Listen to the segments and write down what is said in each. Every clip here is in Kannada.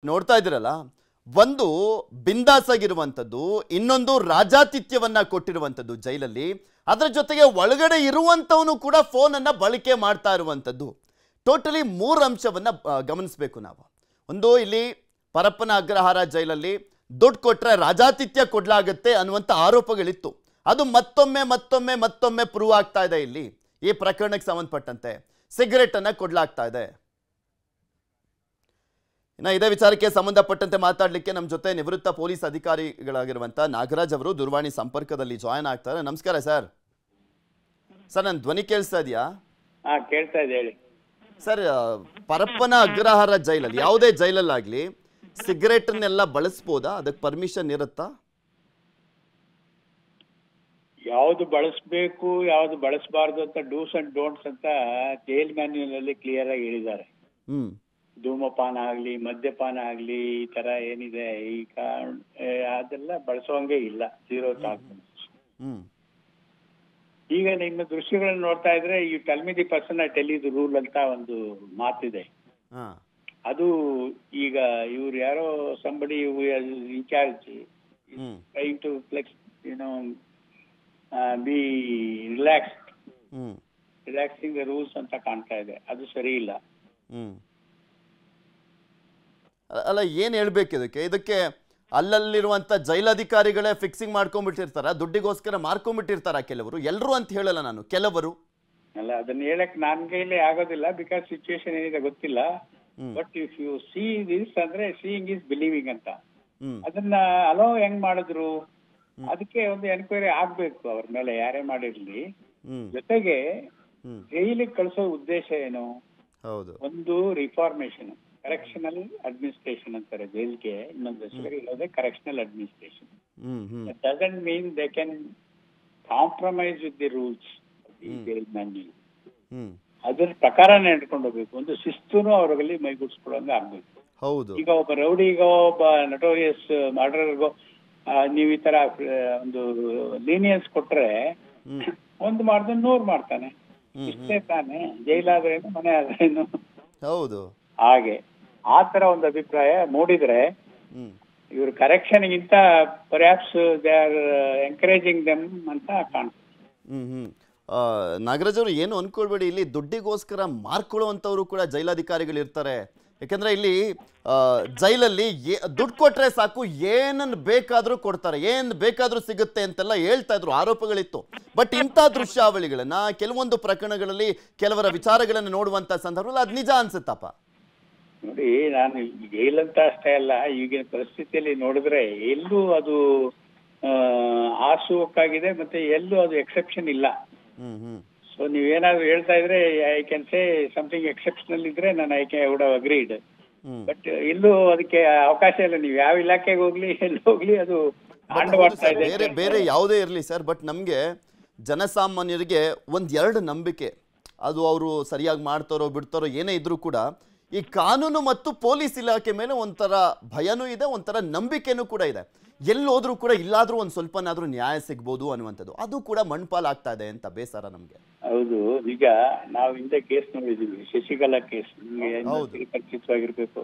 ನೋಡ್ತಾ ಇದ್ದೀರಲ್ಲ, ಒಂದು ಬಿಂದಾಸ್ ಆಗಿರುವಂತದ್ದು, ಇನ್ನೊಂದು ರಾಜಾತಿಥ್ಯವನ್ನ ಕೊಟ್ಟಿರುವಂತದ್ದು ಜೈಲಲ್ಲಿ. ಅದರ ಜೊತೆಗೆ ಒಳಗಡೆ ಇರುವಂತವನು ಕೂಡ ಫೋನ್ ಅನ್ನ ಬಳಕೆ ಮಾಡ್ತಾ ಇರುವಂತದ್ದು. ಟೋಟಲಿ ಮೂರು ಅಂಶವನ್ನ ಗಮನಿಸಬೇಕು ನಾವು. ಒಂದು, ಇಲ್ಲಿ ಪರಪ್ಪನ ಅಗ್ರಹಾರ ಜೈಲಲ್ಲಿ ದುಡ್ಡು ಕೊಟ್ರೆ ರಾಜಾತಿಥ್ಯ ಕೊಡ್ಲಾಗುತ್ತೆ ಅನ್ನುವಂಥ ಆರೋಪಗಳಿತ್ತು. ಅದು ಮತ್ತೊಮ್ಮೆ ಪ್ರೂವ್ ಆಗ್ತಾ ಇದೆ. ಇಲ್ಲಿ ಈ ಪ್ರಕರಣಕ್ಕೆ ಸಂಬಂಧಪಟ್ಟಂತೆ ಸಿಗರೇಟ್ ಅನ್ನ ಕೊಡ್ಲಾಗ್ತಾ ಇದೆ. ಇನ್ನು ಇದೇ ವಿಚಾರಕ್ಕೆ ಸಂಬಂಧಪಟ್ಟಂತೆ ಮಾತಾಡಲಿಕ್ಕೆ ನಮ್ಮ ಜೊತೆ ನಿವೃತ್ತ ಪೊಲೀಸ್ ಅಧಿಕಾರಿಗಳಾಗಿರುವಂಥ ನಾಗರಾಜ್ ಅವರು ದೂರವಾಣಿ ಸಂಪರ್ಕದಲ್ಲಿ ಜಾಯ್ನ್ ಆಗ್ತಾರೆ. ನಮಸ್ಕಾರ ಸರ್. ಸರ್, ನನ್ನ ಧ್ವನಿ ಕೇಳಿಸ್ತಾ ಇದೆಯಾ? ಕೇಳ್ತಾ ಇದೆ, ಹೇಳಿ ಸರ್. ಪರಪ್ಪನ ಅಗ್ರಹಾರ ಜೈಲಲ್ಲಿ, ಯಾವುದೇ ಜೈಲಲ್ಲಾಗಲಿ ಸಿಗರೇಟನ್ನೆಲ್ಲ ಬಳಸ್ಬೋದಾ? ಅದಕ್ಕೆ ಪರ್ಮಿಷನ್ ಇರುತ್ತಾ? ಯಾವ್ದು ಬಳಸಬೇಕು ಯಾವ್ದು ಬಳಸಬಾರ್ದು ಅಂತ ಡೂಸ್ ಅಂಡ್ ಡೋಂಟ್ಸ್ ಅಂತ ಜೈಲ್ ಮ್ಯಾನ್ಯುಯಲ್ ಅಲ್ಲಿ ಕ್ಲಿಯರ್ ಆಗಿ ಹೇಳಿದ್ದಾರೆ. ಧೂಮಪಾನ ಆಗ್ಲಿ, ಮದ್ಯಪಾನ ಆಗ್ಲಿ, ಈ ತರ ಏನಿದೆ ಈಗ ಅದೆಲ್ಲ ಬಳಸೋಂಗೆ ಇಲ್ಲ. Zero tolerance. ಈಗ ನಿಮ್ಮ ದೃಶ್ಯಗಳನ್ನ ನೋಡ್ತಾ ಇದ್ರೆ ಈ tell me the person I tell you the rule ಅಂತ ಒಂದು ಮಾತಿದೆ. ಅದು ಈಗ ಇವ್ರು ಯಾರೋ somebody in charge trying to flex be relaxing the rules ಅಂತ ಕಾಣ್ತಾ ಇದೆ. ಅದು ಸರಿ ಇಲ್ಲ. ಅಲ್ಲ, ಏನ್ ಹೇಳ್ಬೇಕು ಇದಕ್ಕೆ ಅಲ್ಲಲ್ಲಿರುವಂತ ಜೈಲಾಧಿಕಾರಿಗಳೇ ಫಿಕ್ಸಿಂಗ್ ಮಾಡ್ಕೊಂಡ್ಬಿಟ್ಟಿರ್ತಾರ, ದುಡ್ಡಿಗೋಸ್ಕರ ಮಾರ್ಕೊಂಡ್ಬಿಟ್ಟಿರ್ತಾರ ಕೆಲವರು. ಎಲ್ಲರೂ ಅಂತ ಹೇಳಲ್ಲ ನಾನು, ಕೆಲವರು. ಅಲ್ಲ, ಅದನ್ನ ಹೇಳಕ್ ನನ್ ಕೈಲಿ ಆಗೋದಿಲ್ಲ, ಬಿಕಾಸ್ ಸಿಚುವೇಶನ್ ಏನಿದೆ ಗೊತ್ತಿಲ್ಲ. But if U see this ಅಂದ್ರೆ ಸೀಯಿಂಗ್ ಇಸ್ ಬಿಲೀವಿಂಗ್ ಅಂತ. ಅದನ್ನ ಅಲೋ ಹೆಂಗ್ ಮಾಡಿದ್ರು, ಅದಕ್ಕೆ ಒಂದು ಎನ್ಕ್ವೈರಿ ಆಗ್ಬೇಕು ಅವ್ರ ಮೇಲೆ, ಯಾರೇ ಮಾಡಿರ್ಲಿ. ಜೊತೆಗೆ ಜೈಲಿಗೆ ಕಳಿಸೋ ಉದ್ದೇಶ ಏನು? ಒಂದು ರಿಫಾರ್ಮೇಶನ್, ಕರೆಕ್ಷನಲ್ ಅಡ್ಮಿನಿಸ್ಟ್ರೇಷನ್ ಅಂತಾರೆ ಜೈಲ್ಗೆ. ಇನ್ನೊಂದು ಹೆಸರು ಇರೋದೇ correctional administration. That doesn't mean they can compromise with the rules jail manual. ಅದ್ರ ಪ್ರಕಾರ ನಡ್ಕೊಂಡು ಹೋಗ್ಬೇಕು. ಒಂದು ಶಿಸ್ತುನು ಅವ್ರಲ್ಲಿ ಮೈಗೂಡಿಸ್ಕೊಳ್ಳೋಂಗ ಆಗ್ಬೇಕು. ಈಗ ಒಬ್ಬ ರೌಡಿಗೋ ಒಬ್ಬ ನಟೋರಿಯಸ್ ಮರ್ಡರ್ಗೋ ನೀವ್ ಈ ತರ ಒಂದು ಲೀನಿಯನ್ಸ್ ಕೊಟ್ರೆ ಒಂದು ಮಾಡ್ದ 100 ಮಾಡ್ತಾನೆ. ಇಷ್ಟೇ ತಾನೆ. ಜೈಲಾದ್ರೇನು, ಮನೆ ಆದ್ರೇನು. ಹೌದು. ಹಾಗೆ ಆ ತರ ಒಂದು ಅಭಿಪ್ರಾಯ ಮೂಡಿದ್ರೆ ಇವ್ರ ಕರೆಕ್ಷನ್ ಗಿಂತ perhaps they are encouraging them ಅಂತ ಕಾಣ್ತದೆ. ನಾಗರಾಜ್ ಅವರು, ಏನು ಅನ್ಕೊಳ್ಬೇಡಿ, ಇಲ್ಲಿ ದುಡ್ಡಿಗೋಸ್ಕರ ಮಾರ್ಕೊಳ್ಳುವಂಥವ್ರು ಕೂಡ ಜೈಲಾಧಿಕಾರಿಗಳು ಇರ್ತಾರೆ. ಯಾಕಂದ್ರೆ ಇಲ್ಲಿ ಜೈಲಲ್ಲಿ ದುಡ್ಡು ಕೊಟ್ರೆ ಸಾಕು, ಏನನ್ನು ಬೇಕಾದ್ರೂ ಕೊಡ್ತಾರೆ, ಏನ್ ಬೇಕಾದ್ರೂ ಸಿಗುತ್ತೆ ಅಂತೆಲ್ಲ ಹೇಳ್ತಾ ಇದ್ರು, ಆರೋಪಗಳಿತ್ತು. ಬಟ್ ಇಂಥ ದೃಶ್ಯಾವಳಿಗಳನ್ನ ಕೆಲವೊಂದು ಪ್ರಕರಣಗಳಲ್ಲಿ ಕೆಲವರ ವಿಚಾರಗಳನ್ನು ನೋಡುವಂತ ಸಂದರ್ಭದಲ್ಲಿ ಅದು ನಿಜ ಅನ್ಸುತ್ತಪ್ಪ. ನೋಡಿ, ನಾನು ಜೈಲಂತ ಅಷ್ಟೇ ಅಲ್ಲ, ಈಗಿನ ಪರಿಸ್ಥಿತಿಯಲ್ಲಿ ನೋಡಿದ್ರೆ ಎಲ್ಲೂ ಅದು ಆಸುವಕ್ಕಾಗಿದೆ, ಮತ್ತೆ ಎಲ್ಲೂ ಅದು ಎಕ್ಸೆಪ್ಷನ್ ಇಲ್ಲ. ಸೊ ನೀವೇನಾದ್ರು ಹೇಳ್ತಾ ಇದ್ರೆ I can say something exceptional ಇದ್ರೆ ನಾನು I would have agreed. But ಇಲ್ಲೂ ಅದಕ್ಕೆ ಅವಕಾಶ ಇಲ್ಲ. ನೀವು ಯಾವ ಇಲಾಖೆಗೆ ಹೋಗ್ಲಿ, ಎಲ್ಲಿ ಹೋಗ್ಲಿ, ಅದು ಆಂಡವಾಡ್ತಾ ಇದೆ. ಬೇರೆ ಯಾವುದೇ ಇರಲಿ ಸರ್, ಬಟ್ ನಮ್ಗೆ ಜನಸಾಮಾನ್ಯರಿಗೆ 1-2 ನಂಬಿಕೆ, ಅದು ಅವರು ಸರಿಯಾಗಿ ಮಾಡ್ತಾರೋ ಬಿಡ್ತಾರೋ ಏನೇ ಇದ್ರೂ ಕೂಡ ಈ ಕಾನೂನು ಮತ್ತು ಪೊಲೀಸ್ ಇಲಾಖೆ ಮೇಲೆ ಒಂಥರ ಭಯನೂ ಇದೆ, ಒಂಥರ ನಂಬಿಕೆನೂ ಕೂಡ ಇದೆ. ಎಲ್ಲೋದ್ರೂ ಕೂಡ ಇಲ್ಲಾದ್ರೂ ಒಂದ್ ಸ್ವಲ್ಪನಾದ್ರೂ ನ್ಯಾಯ ಸಿಗ್ಬೋದು ಅನ್ನುವಂಥದ್ದು, ಅದು ಕೂಡ ಮಣ್ಪಾಲಾಗ್ತಾ ಇದೆ ಅಂತ ಬೇಸರ ನಮ್ಗೆ. ಹೌದು. ಈಗ ನಾವು ಹಿಂದೆ ಕೇಸ್ ನೋಡಿದೀವಿ, ಶಶಿಕಲಾ ಕೇಸ್. ಪರಿಚಿತವಾಗಿರ್ಬೇಕು.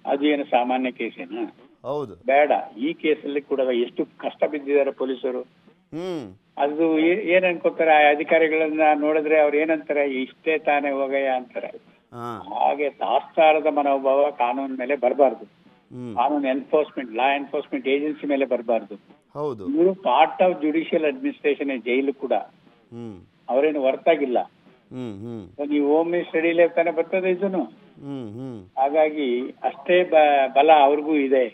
ಅದು ಏನು ಸಾಮಾನ್ಯ ಕೇಸ್ ಏನ? ಹೌದು. ಬೇಡ. ಈ ಕೇಸಲ್ಲಿ ಕೂಡ ಎಷ್ಟು ಕಷ್ಟ ಬಿದ್ದಿದ್ದಾರೆ ಪೊಲೀಸರು. ಅದು ಏನ್ ಅನ್ಕೋತಾರೆ, ಆ ಅಧಿಕಾರಿಗಳನ್ನ ನೋಡಿದ್ರೆ ಅವ್ರು ಏನಂತಾರೆ, ಇಷ್ಟೇ ತಾನೇ ಹೋಗಯ್ಯ ಅಂತಾರೆ. ಹಾಗೆ ತಾತ್ಸಾರದ ಮನೋಭಾವ ಕಾನೂನು ಮೇಲೆ ಬರಬಾರ್ದು. ಕಾನೂನು ಎನ್ಫೋರ್ಸ್ಮೆಂಟ್, ಲಾ ಎನ್ಫೋರ್ಸ್ಮೆಂಟ್ ಏಜೆನ್ಸಿ ಮೇಲೆ ಬರಬಾರ್ದು. ಇವರು ಪಾರ್ಟ್ ಆಫ್ ಜುಡಿಷಿಯಲ್ ಅಡ್ಮಿನಿಸ್ಟ್ರೇಷನ್ ಜೈಲು ಕೂಡ. ಅವರೇನು ಹೊರತಾಗಿಲ್ಲ. ನೀವು ಹೋಮ್ ಮಿನಿಸ್ಟರ್ ಅಡಿಲೇ ತಾನೇ ಬರ್ತದೆ ಇದನ್ನು. ಹಾಗಾಗಿ ಅಷ್ಟೇ ಬಲ ಅವ್ರಿಗೂ ಇದೆ.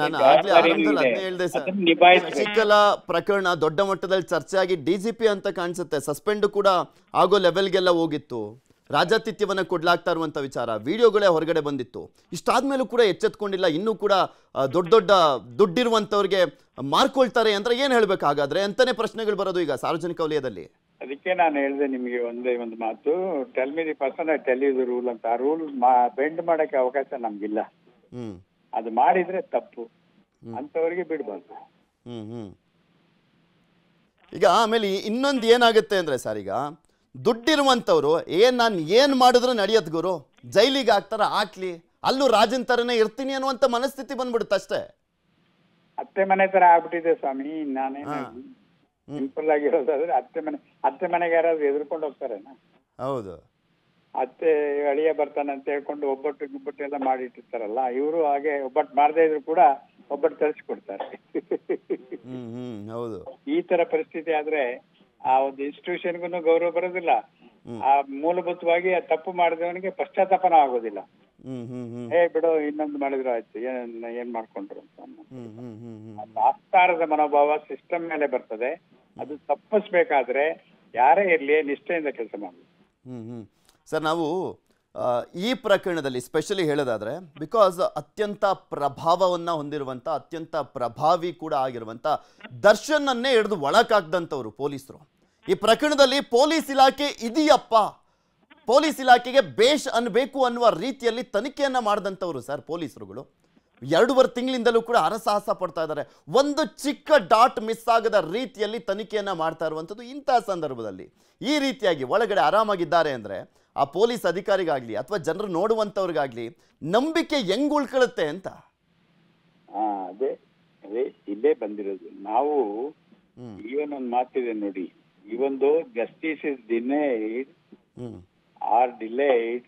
ನಾನು ಶಶಿಕಲಾ ಪ್ರಕರಣ ದೊಡ್ಡ ಮಟ್ಟದಲ್ಲಿ ಚರ್ಚೆ ಆಗಿ DGP ಅಂತ ಕಾಣಿಸುತ್ತೆ, ಸಸ್ಪೆಂಡ್ ಕೂಡ ಆಗೋ ಲೆವೆಲ್ಗೆಲ್ಲ ಹೋಗಿತ್ತು. ರಾಜಾತಿಥ್ಯವನ್ನ ಕೊಡ್ಲಾಗ್ತಾ ಇರುವಂತ ವಿಚಾರ, ವಿಡಿಯೋಗಳೇ ಹೊರಗಡೆ ಬಂದಿತ್ತು. ಇಷ್ಟಾದ್ಮೇಲೂ ಕೂಡ ಎಚ್ಚೆತ್ಕೊಂಡಿಲ್ಲ. ಇನ್ನೂ ಕೂಡ ದೊಡ್ಡ ದುಡ್ಡಿರುವಂತವ್ರಿಗೆ ಮಾರ್ಕೊಳ್ತಾರೆ ಅಂದ್ರೆ ಏನ್ ಹೇಳ್ಬೇಕು ಹಾಗಾದ್ರೆ ಅಂತಾನೆ ಪ್ರಶ್ನೆಗಳು ಬರೋದು ಈಗ ಸಾರ್ವಜನಿಕ ವಲಯದಲ್ಲಿ. ಅದಕ್ಕೆ ನಾನು ಹೇಳಿದೆ ನಿಮಗೆ ಒಂದೇ ಒಂದು ಮಾತು, tell me the person I tell you the rule ಅಂತ. ಆ ರೂಲ್ ಬೆಂಡ್ ಮಾಡಕ್ಕೆ ಅವಕಾಶ ನಮ್ಗಿಲ್ಲ. ಅದು ಮಾಡಿದ್ರೆ ತಪ್ಪು, ಅಂತವರಿಗೆ ಬಿಡ್ಬಾರ್ದು. ಈಗ ಆಮೇಲೆ ಇನ್ನೊಂದು ಏನಾಗುತ್ತೆ ಅಂದ್ರೆ ಸರ್, ಈಗ ದುಡ್ಡಿರುವಂಥವ್ರು ನಾನು ಏನು ಮಾಡಿದ್ರು ನಡೆಯತ್ ಗುರು, ಜೈಲಿಗೆ ಹಾಕ್ತಾರ ಹಾಕ್ಲಿ, ಅಲ್ಲೂ ರಾಜನ್ ತರನೇ ಇರ್ತೀನಿ ಅನ್ನುವಂತ ಮನಸ್ಥಿತಿ ಬಂದ್ಬಿಡುತ್ತೆ ಅಷ್ಟೇ. ಅತ್ತೆ ಮನೆ ತರ ಆಗ್ಬಿಟ್ಟಿದೆ ಸ್ವಾಮಿ. ನಾನೇನು ಸಿಂಪಲ್ ಆಗಿರೋದಾದ್ರೆ ಅತ್ತೆ ಮನೆಗೆ ಯಾರಾದ್ರೂ ಎದುರ್ಕೊಂಡು ಹೋಗ್ತಾರೇನಾ? ಹೌದು. ಅತ್ತೆ ಅಳಿಯ ಬರ್ತಾನೆ ಅಂತ ಹೇಳ್ಕೊಂಡು ಒಬ್ಬಟ್ಟು ಗಿಬ್ಬಟ್ಟು ಎಲ್ಲ ಮಾಡಿಟ್ಟಿರ್ತಾರಲ್ಲ, ಇವರು ಹಾಗೆ ಒಬ್ಬಟ್ಟು ಮಾಡದೇ ಇದ್ರು ಕೂಡ ಒಬ್ಬಟ್ಟು ತರಿಸ್ಕೊಡ್ತಾರೆ. ಹೌದು. ಈ ತರ ಪರಿಸ್ಥಿತಿ ಆದ್ರೆ ಆ ಒಂದು ಇನ್ಸ್ಟಿಟ್ಯೂಷನ್ಗೂ ಗೌರವ ಬರೋದಿಲ್ಲ. ಆ ಮೂಲಭೂತವಾಗಿ ಆ ತಪ್ಪು ಮಾಡಿದವನಿಗೆ ಪಶ್ಚಾತ್ತಾಪನ ಆಗೋದಿಲ್ಲ. ಬಿಡೋ ಇನ್ನೊಂದು ಮಾಡಿದ್ರು ಆಯ್ತು, ಏನ್ ಮಾಡ್ಕೊಂಡ್ರು ಅಂತ ಆಸ್ತಾರದ ಮನೋಭಾವ ಸಿಸ್ಟಮ್ ಮೇಲೆ ಬರ್ತದೆ. ಅದು ತಪ್ಪಿಸ್ಬೇಕಾದ್ರೆ ಯಾರೇ ಇರ್ಲಿ ನಿಷ್ಠೆಯಿಂದ ಕೆಲಸ ಮಾಡಬೇಕು. ಸರ್, ನಾವು ಈ ಪ್ರಕರಣದಲ್ಲಿ ಸ್ಪೆಷಲಿ ಹೇಳೋದಾದ್ರೆ, ಬಿಕಾಸ್ ಅತ್ಯಂತ ಪ್ರಭಾವವನ್ನ ಹೊಂದಿರುವಂತ, ಅತ್ಯಂತ ಪ್ರಭಾವಿ ಕೂಡ ಆಗಿರುವಂತ ದರ್ಶನ್ ಅನ್ನೇ ಹಿಡಿದು ಒಳಕಾಕ್ದಂಥವ್ರು ಪೊಲೀಸರು. ಈ ಪ್ರಕರಣದಲ್ಲಿ ಪೊಲೀಸ್ ಇಲಾಖೆ ಇದೆಯಪ್ಪ, ಪೊಲೀಸ್ ಇಲಾಖೆಗೆ ಬೇಷ್ ಅನ್ಬೇಕು ಅನ್ನುವ ರೀತಿಯಲ್ಲಿ ತನಿಖೆಯನ್ನ ಮಾಡಿದಂಥವ್ರು ಸರ್ ಪೊಲೀಸರುಗಳು. 2.5 ತಿಂಗಳಿಂದಲೂ ಕೂಡ ಹರಸಾಹಸ ಪಡ್ತಾ ಇದ್ದಾರೆ. ಒಂದು ಚಿಕ್ಕ ಡಾಟ್ ಮಿಸ್ ಆಗದ ರೀತಿಯಲ್ಲಿ ತನಿಖೆಯನ್ನ ಮಾಡ್ತಾ ಇರುವಂಥದ್ದು. ಇಂತಹ ಸಂದರ್ಭದಲ್ಲಿ ಈ ರೀತಿಯಾಗಿ ಒಳಗಡೆ ಆರಾಮಾಗಿದ್ದಾರೆ ಅಂದ್ರೆ ಆ ಪೊಲೀಸ್ ಅಧಿಕಾರಿಗಾಗ್ಲಿ ಅಥವಾ ಜನರು ನೋಡುವಂಥವ್ರಿಗಾಗ್ಲಿ ನಂಬಿಕೆ ಹೆಂಗ್ ಉಳ್ಕೊಳ್ಳುತ್ತೆ ಅಂತ. ಅದೇ ಇಲ್ಲೇ ಬಂದಿರೋದು. ನಾವು ಈವನ್ ಒಂದು ಮಾತಿದೆ ನೋಡಿ, even though justice is denied or delayed,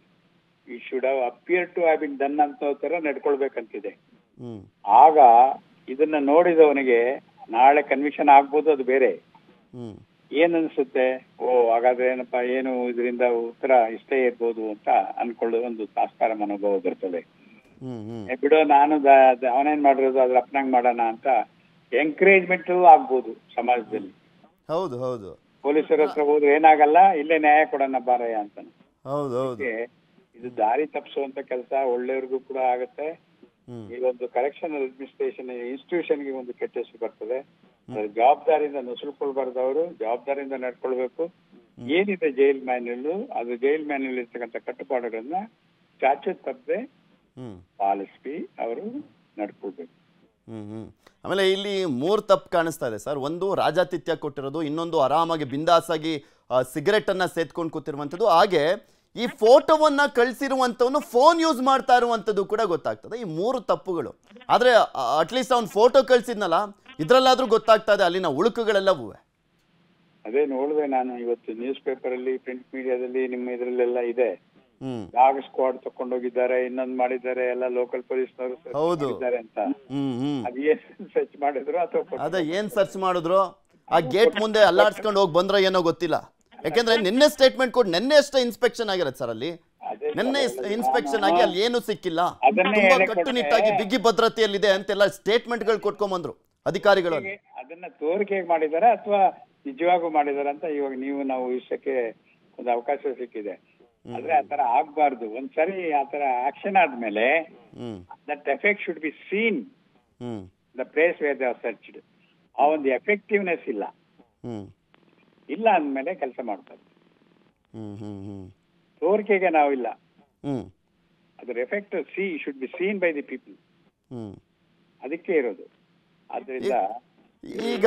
it should have appeared to have been done ಅಂತ ತರ ನಡ್ಕೊಳ್ಬೇಕಂತಿದೆ. ಆಗ ಇದನ್ನ ನೋಡಿದವನಿಗೆ ನಾಳೆ ಕನ್ವಿಕ್ಷನ್ ಆಗ್ಬೋದು, ಅದು ಬೇರೆ. ಏನ್ ಅನ್ಸುತ್ತೆ, ಹಾಗಾದ್ರೆ ಏನಪ್ಪಾ, ಏನು ಇದರಿಂದ ಉತ್ತರ ಇಷ್ಟೇ ಇರ್ಬೋದು ಅಂತ ಅನ್ಕೊಳ್ಳೋ ಒಂದು ತಾಸ್ಕಾರ ಮನೋಭಾವ ಬರ್ತದೆ. ಬಿಡೋ, ನಾನು ಅವನೇನ್ ಮಾಡಿರೋದು ಅದ್ರ ಅಪ್ನಂಗ್ ಮಾಡೋಣ ಅಂತ ಎಂಕರೇಜ್ಮೆಂಟ್ ಆಗ್ಬೋದು ಸಮಾಜದಲ್ಲಿ. ಹೌದು ಹೌದು. ಪೊಲೀಸರ ಹತ್ರ ಹೋದ್ರೆ ಏನಾಗಲ್ಲ, ಇಲ್ಲೇ ನ್ಯಾಯ ಕೊಡೋಣ ಬಾರಯ್ಯ ಅಂತ. ಇದು ದಾರಿ ತಪ್ಪಿಸುವಂತ ಕೆಲಸ ಒಳ್ಳೆಯವ್ರಿಗೂ ಕೂಡ ಆಗುತ್ತೆ. ಈ ಒಂದು ಕರೆಕ್ಷನಲ್ ಅಡ್ಮಿನಿಸ್ಟ್ರೇಷನ್ ಇನ್ಸ್ಟಿಟ್ಯೂಷನ್ಗೆ ಒಂದು ಕೆಟ್ಟ ಹೆಸರು ಬರ್ತದೆ. ಅದ್ರ ಜವಾಬ್ದಾರಿಯಿಂದ ನುಸುಳ್ಕೊಳ್ಬಾರ್ದು. ಅವರು ಜವಾಬ್ದಾರಿಯಿಂದ ನಡ್ಕೊಳ್ಬೇಕು. ಏನಿದೆ ಜೈಲ್ ಮ್ಯಾನ್ಯುಲ್, ಅದು ಜೈಲ್ ಮ್ಯಾನ್ಯುಲ್ ಇರ್ತಕ್ಕಂಥ ಕಟ್ಟುಪಾಡುಗಳನ್ನ ಚಾಚು ತಪ್ಪದೆ ಪಾಲಿಸಿ ಅವರು ನಡ್ಕೊಳ್ಬೇಕು. ಆಮೇಲೆ ಇಲ್ಲಿ 3 ತಪ್ಪು ಕಾಣಿಸ್ತಾ ಇದೆ ಸರ್. ಒಂದು ರಾಜಾತಿಥ್ಯ ಕೊಟ್ಟಿರೋದು, ಇನ್ನೊಂದು ಆರಾಮಾಗಿ ಬಿಂದಾಸಾಗಿ ಸಿಗರೆಟ್ ಅನ್ನ ಸೇತ್ಕೊಂಡು ಕೂತಿರುವಂಥದ್ದು, ಹಾಗೆ ಈ ಫೋಟೋವನ್ನ ಕಳಿಸಿರುವಂಥವನು ಫೋನ್ ಯೂಸ್ ಮಾಡ್ತಾ ಇರುವಂಥದ್ದು ಕೂಡ ಗೊತ್ತಾಗ್ತದೆ. ಈ 3 ತಪ್ಪುಗಳು. ಆದ್ರೆ ಅಟ್ಲೀಸ್ಟ್ ಅವ್ನು ಫೋಟೋ ಕಳಿಸಿದ್ನಲ್ಲ, ಇದ್ರಲ್ಲಾದ್ರೂ ಗೊತ್ತಾಗ್ತಾ ಇದೆ ಅಲ್ಲಿನ ಉಳುಕುಗಳೆಲ್ಲವೂ. ಅದೇ ನೋಡಿದೆ ನಾನು ಇವತ್ತು ನ್ಯೂಸ್ ಪೇಪರ್ ಅಲ್ಲಿ, ಪ್ರಿಂಟ್ ಮೀಡಿಯಾದಲ್ಲಿ, ನಿಮ್ಮ ಇದ್ರಲ್ಲೆಲ್ಲ ಇದೆ. ಡಾಗ್ ಸ್ಕ್ವಾಡ್ ತಕೊಂಡೋಗಿದ್ದಾರೆ, ಇನ್ನೊಂದು ಮಾಡಿದ್ದಾರೆ, ಎಲ್ಲ ಲೋಕಲ್ ಪೊಲೀಸ್ನವರು ಇದ್ದಾರೆ ಅಂತ. ಅದೇನ್ ಸರ್ಚ್ ಮಾಡಿದ್ರು ಅಥವಾ ಅದೇ ಏನ್ ಸರ್ಚ್ ಮಾಡಿದ್ರು, ಆ ಗೇಟ್ ಮುಂದೆ ಅಲ್ಲಾಡ್ಸ್ಕೊಂಡು ಹೋಗಿ ಬಂದ್ರ ಏನೋ ಗೊತ್ತಿಲ್ಲ. ಯಾಕೆಂದ್ರೆ ನಿನ್ನೆ ಸ್ಟೇಟ್ಮೆಂಟ್ ಕೊಟ್ಟು ನಿನ್ನೆ ಅಷ್ಟೇ ಇನ್ಸ್ಪೆಕ್ಷನ್ ಆಗಿರತ್ತೆ ಸರ್. ಅಲ್ಲಿ ನಿನ್ನೆ ಇನ್ಸ್ಪೆಕ್ಷನ್ ಆಗಿ ಅಲ್ಲಿ ಏನು ಸಿಕ್ಕಿಲ್ಲ, ತುಂಬಾ ಕಟ್ಟುನಿಟ್ಟಾಗಿ ಬಿಗಿ ಭದ್ರತೆಯಲ್ಲಿದೆ ಅಂತೆಲ್ಲ ಸ್ಟೇಟ್ಮೆಂಟ್ ಗಳು ಕೊಟ್ಕೊಂಡ್ಬಂದ್ರು ಅಧಿಕಾರಿಗಳು. ಅದನ್ನ ತೋರಿಕೆ ಮಾಡಿದಾರ ಅಥವಾ ನಿಜವಾಗೂ ಮಾಡಿದಾರ ಅಂತ ಇವಾಗ ನಾವು ವಿಷಯಕ್ಕೆ ಒಂದು ಅವಕಾಶ ಸಿಕ್ಕಿದೆ. ಆದ್ರೆ ಆತರ ಆಗ್ಬಾರ್ದು. ಒಂದ್ಸರಿ ಆತರ ಆಕ್ಷನ್ ಆದ್ಮೇಲೆ that effect should be seen the place where they are searched. ಆ ಒಂದು ಎಫೆಕ್ಟಿವ್ನೆಸ್ ಇಲ್ಲ ಅಂದ್ಮೇಲೆ ಕೆಲಸ ಮಾಡ್ತಾರೆ. ತೋರಿಕೆಗೆ ನಾವಿಲ್ಲ, ಅದ್ರ effect should be seen by the people. ಅದಕ್ಕೆ ಇರೋದು. ಆದ್ರಿಂದ ಈಗ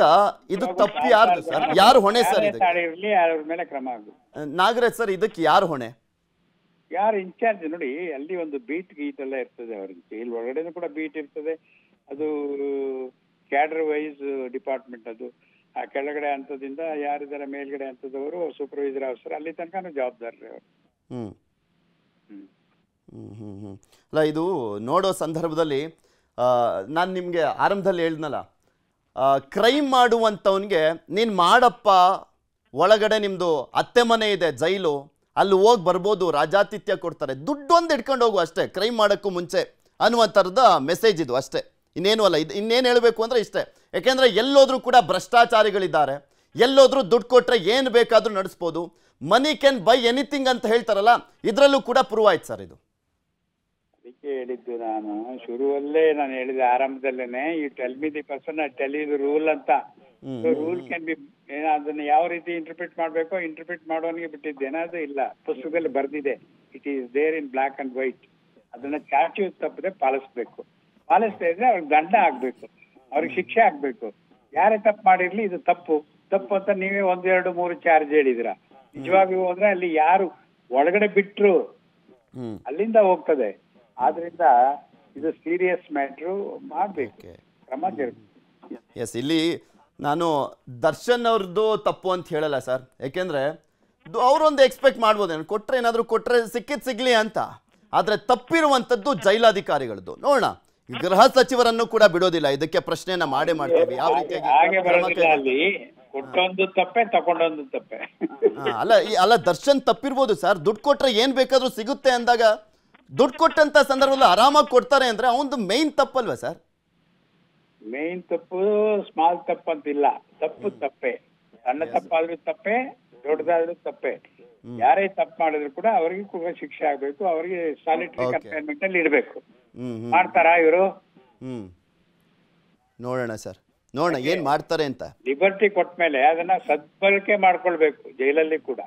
ಇದು ತಪ್ಪು ಯಾರು ಸರ್, ಯಾರು ಹೊಣೆ ಸರ್? ಇರ್ಲಿ, ಅವ್ರ ಮೇಲೆ ಕ್ರಮ ಆಗುತ್ತೆ. ನಾಗರಾಜ್ ಸರ್, ಇದಕ್ಕೆ ಯಾರು ಹೊಣೆ? ಯಾರು ಇನ್ಚಾರ್ಜ್ ನೋಡಿ, ಅಲ್ಲಿ ಒಂದು ಬೀಟ್ ಎಲ್ಲ ಇರ್ತದೆ ಅವ್ರಿಗೆ. ಇಲ್ಲಿ ಒಳಗಡೆನೂ ಕೂಡ ಬೀಟ್ ಇರ್ತದೆ. ಅದು ಕ್ಯಾಡರ್ ವೈಸ್ ಡಿಪಾರ್ಟ್ಮೆಂಟ್. ಅದು ಆ ಕೆಳಗಡೆ ಹಂತದಿಂದ ಯಾರಿದ್ದಾರೆ ಮೇಲ್ಗಡೆ ಹಂತದವರು, ಸೂಪರ್ವೈಸರ್ ಆಫೀಸರ್, ಅಲ್ಲಿ ತನಕ ಜವಾಬ್ದಾರಿ ಅವರು. ಅಲ್ಲ, ಇದು ನೋಡೋ ಸಂದರ್ಭದಲ್ಲಿ ನಾನು ನಿಮಗೆ ಆರಂಭದಲ್ಲಿ ಹೇಳಿದ್ನಲ್ಲ, ಕ್ರೈಮ್ ಮಾಡುವಂಥವನಿಗೆ ನೀನು ಮಾಡಪ್ಪ, ಒಳಗಡೆ ನಿಮ್ಮದು ಅತ್ತೆ ಮನೆ ಇದೆ, ಜೈಲು, ಅಲ್ಲಿ ಹೋಗಿ ಬರ್ಬೋದು, ರಾಜಾತಿಥ್ಯ ಕೊಡ್ತಾರೆ, ದುಡ್ಡೊಂದು ಇಟ್ಕೊಂಡು ಹೋಗು ಅಷ್ಟೇ, ಕ್ರೈಮ್ ಮಾಡೋಕ್ಕೂ ಮುಂಚೆ ಅನ್ನುವಂಥರದ ಮೆಸೇಜ್ ಇದು ಅಷ್ಟೇ, ಇನ್ನೇನು ಅಲ್ಲ. ಇದು ಇನ್ನೇನು ಹೇಳಬೇಕು ಅಂದರೆ ಇಷ್ಟೇ. ಯಾಕೆಂದರೆ ಎಲ್ಲೋದ್ರೂ ಕೂಡ ಭ್ರಷ್ಟಾಚಾರಿಗಳಿದ್ದಾರೆ, ಎಲ್ಲೋದ್ರೂ ದುಡ್ಡು ಕೊಟ್ಟರೆ ಏನು ಬೇಕಾದರೂ ನಡೆಸ್ಬೋದು, ಮನಿ ಕ್ಯಾನ್ ಬೈ ಎನಿಥಿಂಗ್ ಅಂತ ಹೇಳ್ತಾರಲ್ಲ, ಇದರಲ್ಲೂ ಕೂಡ ಪ್ರೂವ್ ಆಯ್ತು ಸರ್ ಇದು. ಅದಕ್ಕೆ ಹೇಳಿದ್ದು ನಾನು ಶುರುವಲ್ಲೇ, ನಾನು ಹೇಳಿದೆ ಆರಂಭದಲ್ಲೇನೆ, ಈ tell me the person tell you the rule ಅಂತ. ರೂಲ್ ಕ್ಯಾನ್ ಬಿ, ಅದನ್ನ ಯಾವ ರೀತಿ ಇಂಟರ್ಪ್ರಿಟ್ ಮಾಡಬೇಕೋ ಇಂಟರ್ಪ್ರಿಟ್ ಮಾಡೋನಿಗೆ ಬಿಟ್ಟಿದ್ದೇನೆ. ಅದು ಇಲ್ಲ, ಪುಸ್ತಕದಲ್ಲಿ ಬರ್ದಿದೆ. It is there in black and white. ಅದನ್ನ ಚಾಚು ತಪ್ಪದೆ ಪಾಲಿಸ್ಬೇಕು. ಪಾಲಿಸ್ತಾ ಇದ್ರೆ ಅವ್ರಿಗೆ ದಂಡ ಆಗ್ಬೇಕು, ಅವ್ರಿಗೆ ಶಿಕ್ಷೆ ಆಗ್ಬೇಕು. ಯಾರೇ ತಪ್ಪು ಮಾಡಿರ್ಲಿ, ಇದು ತಪ್ಪು ಅಂತ ನೀವೇ 1, 2, 3 ಚಾರ್ಜ್ ಹೇಳಿದಿರ. ನಿಜವಾಗಿಯೂ ಹೋದ್ರೆ ಅಲ್ಲಿ ಯಾರು ಒಳಗಡೆ ಬಿಟ್ರು ಅಲ್ಲಿಂದ ಹೋಗ್ತದೆ. ಆದ್ರಿಂದ ಇದು ಸೀರಿಯಸ್ ಮ್ಯಾಟ್ರು, ಮಾಡ್ಬೇಕು, ಕ್ರಮ ಜರುಗಿಸಿ. ಎಸ್, ಇಲ್ಲಿ ನಾನು ದರ್ಶನ್ ಅವ್ರದ್ದು ತಪ್ಪು ಅಂತ ಹೇಳಲ್ಲ ಸರ್, ಯಾಕೆಂದ್ರೆ ಅವರೊಂದು ಎಕ್ಸ್ಪೆಕ್ಟ್ ಮಾಡ್ಬೋದೇನು, ಕೊಟ್ರೆ ಏನಾದರೂ ಕೊಟ್ರೆ ಸಿಗ್ಲಿ ಅಂತ. ಆದ್ರೆ ತಪ್ಪಿರುವಂತದ್ದು ಜೈಲಾಧಿಕಾರಿಗಳದ್ದು. ನೋಡೋಣ, ಗೃಹ ಸಚಿವರನ್ನು ಕೂಡ ಬಿಡೋದಿಲ್ಲ, ಇದಕ್ಕೆ ಪ್ರಶ್ನೆಯನ್ನ ಮಾಡೇ ಮಾಡ್ತೀವಿ ಯಾವ ಹಾಗೆ ಬರೋದಿಲ್ಲ. ಅಲ್ಲಿ ಕೊಟ್ಟೊಂದು ತಪ್ಪೆ, ತಗೊಂಡೊಂದು ತಪ್ಪೆ. ಅಲ್ಲ ದರ್ಶನ್ ತಪ್ಪಿರ್ಬೋದು ಸರ್, ದುಡ್ಡು ಕೊಟ್ರೆ ಏನ್ ಬೇಕಾದ್ರೂ ಸಿಗುತ್ತೆ ಅಂದಾಗ ದುಡ್ಡು ಕೊಟ್ಟಂತ ಸಂದರ್ಭದಲ್ಲಿ ಆರಾಮಾಗಿ ಕೊಡ್ತಾರೆ ಅಂದ್ರೆ ಅವನದು ಮೇನ್ ತಪ್ಪಲ್ವಾ ಸರ್? ಮೇನ್ ತಪ್ಪು ಸ್ಮಾಲ್ ತಪ್ಪು ಅಂತಿಲ್ಲ, ತಪ್ಪು ತಪ್ಪೆ. ಸಣ್ಣ ತಪ್ಪಾದ್ರೂ ತಪ್ಪೆ, ದೊಡ್ಡದಾದ್ರೂ ತಪ್ಪೆ. ಯಾರೇ ತಪ್ಪು ಮಾಡಿದ್ರು ಕೂಡ ಅವರಿಗೆ ಕೂಡ ಶಿಕ್ಷೆ ಆಗ್ಬೇಕು, ಅವರಿಗೆ ಸಾಲಿಟರಿ ಕನ್ಫೈನ್ಮೆಂಟ್ ಅಲ್ಲಿ ಇಡಬೇಕು. ಮಾಡ್ತಾರಾ ಇವರು? ನೋಡೋಣ ಸರ್, ನೋಡೋಣ ಏನ್ ಮಾಡ್ತಾರೆ ಅಂತ. ಲಿಬರ್ಟಿ ಕೊಟ್ಮೇಲೆ ಅದನ್ನ ಸದ್ಬಳಕೆ ಮಾಡ್ಕೊಳ್ಬೇಕು ಜೈಲಲ್ಲಿ ಕೂಡ.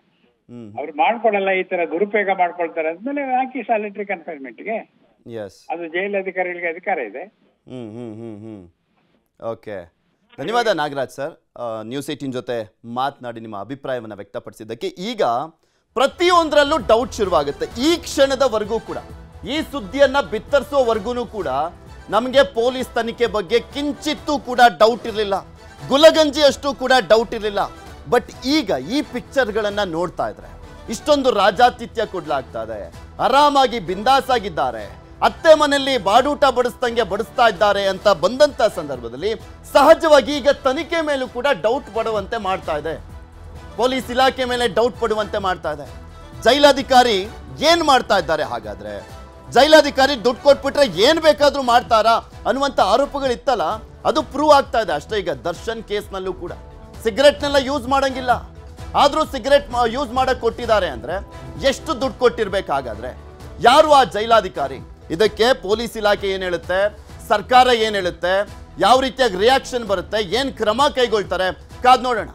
ಅವ್ರು ಮಾಡ್ಕೊಳಲ್ಲ, ಈ ತರ ದುರುಪಯೋಗ ಮಾಡ್ಕೊಳ್ತಾರೆ ಅಂದ್ಮೇಲೆ ಹಾಕಿ ಸಾಲಿಟರಿ ಕನ್ಫೈನ್ಮೆಂಟ್ಗೆ. ಅದು ಜೈಲ್ ಅಧಿಕಾರಿಗಳಿಗೆ ಅಧಿಕಾರ ಇದೆ. ಓಕೆ, ಧನ್ಯವಾದ ನಾಗರಾಜ್ ಸರ್, ನ್ಯೂಸ್ 18 ಜೊತೆ ಮಾತನಾಡಿ ನಿಮ್ಮ ಅಭಿಪ್ರಾಯವನ್ನು ವ್ಯಕ್ತಪಡಿಸಿದ್ದಕ್ಕೆ. ಈಗ ಪ್ರತಿಯೊಂದರಲ್ಲೂ ಡೌಟ್ ಶುರುವಾಗುತ್ತೆ. ಈ ಕ್ಷಣದವರೆಗೂ ಕೂಡ, ಈ ಸುದ್ದಿಯನ್ನ ಬಿತ್ತರಿಸುವವರೆಗೂ ಕೂಡ ನಮಗೆ ಪೊಲೀಸ್ ತನಿಖೆ ಬಗ್ಗೆ ಕಿಂಚಿತ್ತೂ ಕೂಡ ಡೌಟ್ ಇರಲಿಲ್ಲ, ಗುಲಗಂಜಿ ಅಷ್ಟು ಕೂಡ ಡೌಟ್ ಇರಲಿಲ್ಲ. ಬಟ್ ಈಗ ಈ ಪಿಕ್ಚರ್ಗಳನ್ನ ನೋಡ್ತಾ ಇದ್ರೆ ಇಷ್ಟೊಂದು ರಾಜಾತಿಥ್ಯ ಕೊಡ್ಲಾಗ್ತಾ ಇದೆ, ಆರಾಮಾಗಿ ಬಿಂದಾಸ್ ಆಗಿದ್ದಾರೆ, ಅತ್ತೆ ಮನೆಯಲ್ಲಿ ಬಾಡೂಟ ಬಡಿಸ್ತಾ ಇದ್ದಾರೆ ಅಂತ ಬಂದಂತ ಸಂದರ್ಭದಲ್ಲಿ ಸಹಜವಾಗಿ ಈಗ ತನಿಖೆ ಮೇಲೂ ಕೂಡ ಡೌಟ್ ಪಡುವಂತೆ ಮಾಡ್ತಾ ಇದೆ, ಪೊಲೀಸ್ ಇಲಾಖೆ ಮೇಲೆ ಡೌಟ್ ಪಡುವಂತೆ ಮಾಡ್ತಾ ಇದೆ. ಜೈಲಾಧಿಕಾರಿ ಏನ್ ಮಾಡ್ತಾ ಇದ್ದಾರೆ ಹಾಗಾದ್ರೆ? ಜೈಲಾಧಿಕಾರಿ ದುಡ್ಡು ಕೊಟ್ಬಿಟ್ರೆ ಏನ್ ಬೇಕಾದ್ರೂ ಮಾಡ್ತಾರಾ ಅನ್ನುವಂತ ಆರೋಪಗಳಿತ್ತಲ್ಲ, ಅದು ಪ್ರೂವ್ ಆಗ್ತಾ ಇದೆ ಅಷ್ಟೇ. ಈಗ ದರ್ಶನ್ ಕೇಸ್ನಲ್ಲೂ ಕೂಡ ಸಿಗರೆಟ್ನೆಲ್ಲ ಯೂಸ್ ಮಾಡಂಗಿಲ್ಲ, ಆದ್ರೂ ಸಿಗರೆಟ್ ಯೂಸ್ ಮಾಡಕ್ ಕೊಟ್ಟಿದ್ದಾರೆ ಅಂದ್ರೆ ಎಷ್ಟು ದುಡ್ಡು ಕೊಟ್ಟಿರ್ಬೇಕಾಗಾದ್ರೆ? ಯಾರು ಆ ಜೈಲಾಧಿಕಾರಿ? ಇದಕ್ಕೆ ಪೊಲೀಸ್ ಇಲಾಖೆ ಏನ್ ಹೇಳುತ್ತೆ, ಸರ್ಕಾರ ಏನ್ ಹೇಳುತ್ತೆ, ಯಾವ ರೀತಿಯಾಗಿ ರಿಯಾಕ್ಷನ್ ಬರುತ್ತೆ, ಏನ್ ಕ್ರಮ ಕೈಗೊಳ್ತಾರೆ, ಕಾದ್ ನೋಡೋಣ.